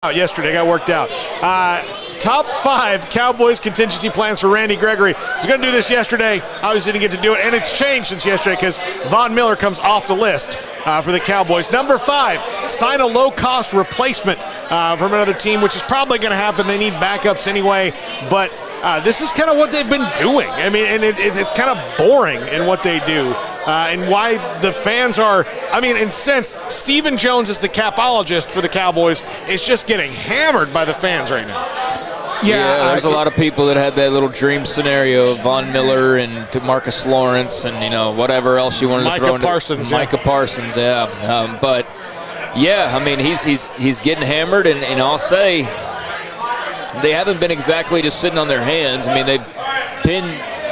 Yesterday, got worked out. Top 5 Cowboys contingency plans for Randy Gregory. He was going to do this yesterday. Obviously didn't get to do it, and it's changed since yesterday because Von Miller comes off the list for the Cowboys. Number 5, sign a low-cost replacement from another team, which is probably going to happen. They need backups anyway, but this is kind of what they've been doing. I mean, and it's kind of boring in what they do. And why the fans are, incensed. Stephen Jones is the capologist for the Cowboys. It's just getting hammered by the fans right now. Yeah, there's a lot of people that had that little dream scenario of Von Miller and DeMarcus Lawrence and, whatever else you wanted to throw into Micah Parsons, yeah. But, yeah, he's getting hammered, and I'll say they haven't been exactly just sitting on their hands.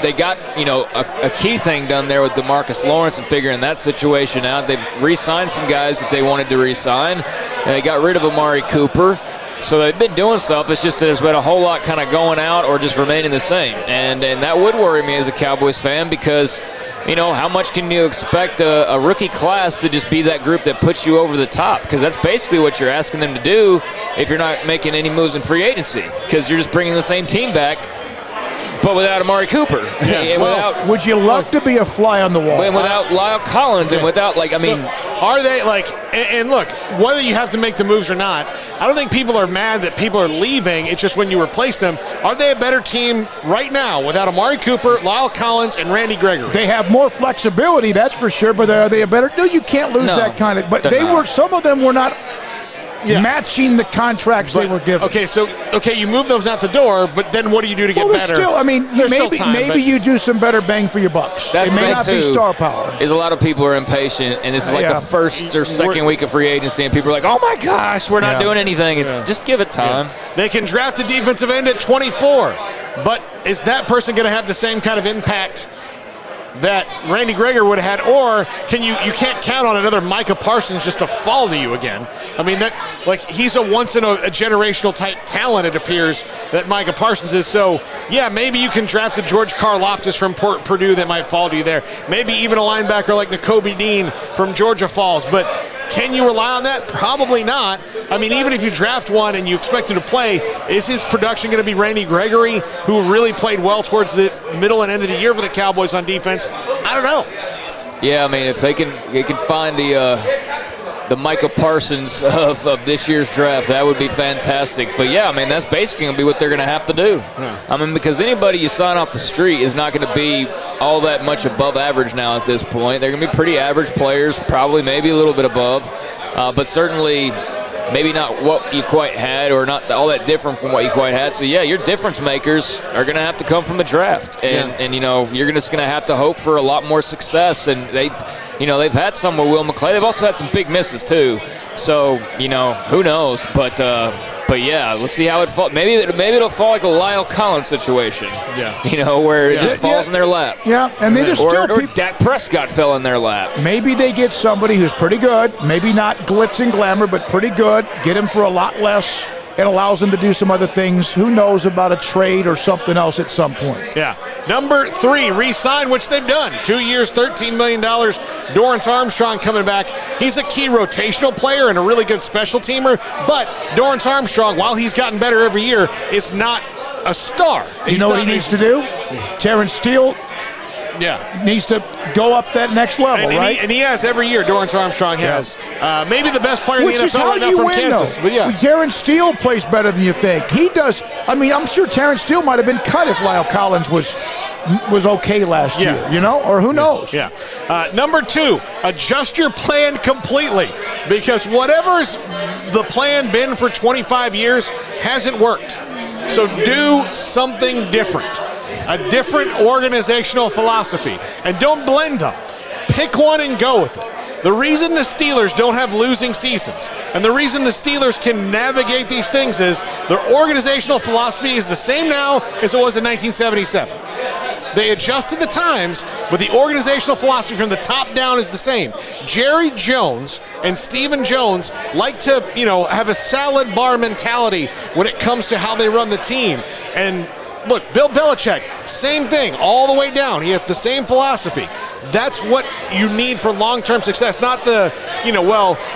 They got, a key thing done there with DeMarcus Lawrence and figuring that situation out. They've re-signed some guys that they wanted to re-sign, and they got rid of Amari Cooper. So they've been doing stuff. It's just that there's been a whole lot kind of going out or just remaining the same. And that would worry me as a Cowboys fan because, how much can you expect a rookie class to just be that group that puts you over the top? Because that's basically what you're asking them to do if you're not making any moves in free agency, because you're just bringing the same team back, but without Amari Cooper. Yeah. Would you love to be a fly on the wall? And without Lyle Collins and without, are they, and look, whether you have to make the moves or not, I don't think people are mad that people are leaving. It's just when you replace them, are they a better team right now without Amari Cooper, Lyle Collins, and Randy Gregory? They have more flexibility, that's for sure, but are they a better? No, you can't lose that kind of. But some of them were not matching the contracts they were given. Okay, you move those out the door, but then what do you do to get better? Still, maybe you do some better bang for your bucks. It may not be star power. Is a lot of people are impatient, and this is the first or second week of free agency, and people are like, "Oh my gosh, we're not doing anything." Just give it time. Yeah. They can draft a defensive end at 24, but is that person going to have the same kind of impact that Randy Gregory would have had, or you can't count on another Micah Parsons just to fall to you again? He's a once in a generational type talent, it appears, that Micah Parsons is. So yeah, maybe you can draft a George Karlaftis from Purdue that might fall to you there. Maybe even a linebacker like Nakobe Dean from Georgia falls, but can you rely on that? Probably not. Even if you draft one and you expect him to play, is his production going to be Randy Gregory, who really played well towards the middle and end of the year for the Cowboys on defense? I don't know. Yeah, if they can find the Micah Parsons of this year's draft, that would be fantastic. But yeah, that's basically going to be what they're going to have to do. Yeah. Because anybody you sign off the street is not going to be all that much above average now at this point. They're going to be pretty average players, probably maybe a little bit above, but certainly maybe not what you quite had or not all that different from what you quite had. So yeah, your difference makers are going to have to come from the draft, and you're just going to have to hope for a lot more success. And they've had some with Will McClay. They've also had some big misses too. So who knows? But yeah, let's see how it falls. Maybe it'll fall like a Lyle Collins situation. Yeah. Where it just falls in their lap. Yeah, and or Dak Prescott fell in their lap. Maybe they get somebody who's pretty good, maybe not glitz and glamour, but pretty good. Get him for a lot less. It allows them to do some other things. Who knows about a trade or something else at some point. Yeah. Number 3, re-sign, which they've done. 2 years, $13 million. DURANCE Armstrong coming back. He's a key rotational player and a really good special teamer. But DURANCE Armstrong, while he's gotten better every year, is not a star. You know what he needs to do? Terrence Steele needs to go up that next level, right? And he has every year. DURANCE Armstrong has. Maybe the best player in the NFL right now from Kansas. Though. But Terrence Steele plays better than you think. He does. I'm sure Terrence Steele might have been cut if Lyle Collins was okay last year, or who knows? Yeah. Number 2, adjust your plan completely, because whatever's the plan been for 25 years hasn't worked. So do something different. A different organizational philosophy. And don't blend them. Pick one and go with it. The reason the Steelers don't have losing seasons, and the reason the Steelers can navigate these things, is their organizational philosophy is the same now as it was in 1977. They adjusted the times, but the organizational philosophy from the top down is the same. Jerry Jones and Stephen Jones like to, have a salad bar mentality when it comes to how they run the team. And look, Bill Belichick, same thing, all the way down. He has the same philosophy. That's what you need for long-term success, not the,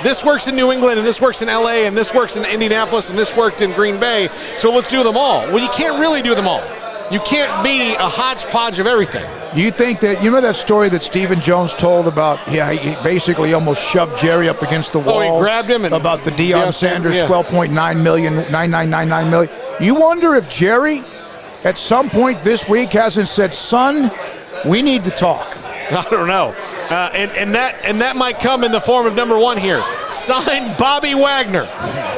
this works in New England, and this works in L.A., and this works in Indianapolis, and this worked in Green Bay, so let's do them all. Well, you can't really do them all. You can't be a hodgepodge of everything. You think that, that story that Stephen Jones told about, he basically almost shoved Jerry up against the wall. Oh, he grabbed him. And about the Deion Sanders $12.9 million, $9,999 million. You wonder if Jerry, at some point this week, hasn't said, son, we need to talk. I don't know. And that might come in the form of number one here. Sign Bobby Wagner.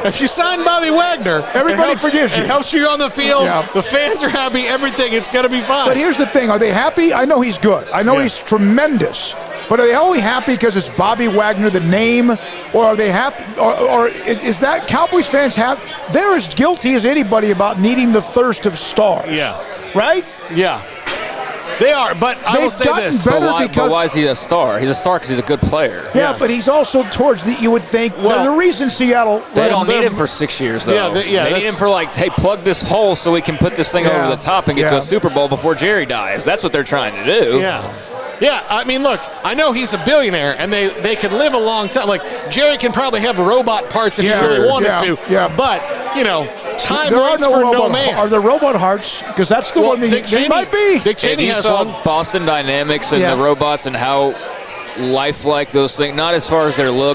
If you sign Bobby Wagner, everybody forgives you. It helps you on the field. Yeah. The fans are happy. Everything. It's going to be fine. But here's the thing. Are they happy? I know he's good. I know he's tremendous. But are they only happy because it's Bobby Wagner, the name? Or are they happy? Or is that Cowboys fans happy? They're as guilty as anybody about needing the thirst of stars. Yeah. Right? Yeah. They are, but I will say this. But why is he a star? He's a star because he's a good player. Yeah, but he's also towards you would think, the reason Seattle... They don't need him for 6 years, though. They need him for hey, plug this hole so we can put this thing over the top and get to a Super Bowl before Jerry dies. That's what they're trying to do. Yeah. Yeah, I mean, look, I know he's a billionaire, and they can live a long time. Like, Jerry can probably have robot parts if he really wanted to. Yeah. But, time waits for no man. Are there robot hearts? Because that's the one that they might be. Dick Cheney has one. Boston Dynamics and the robots and how lifelike those things, not as far as their look,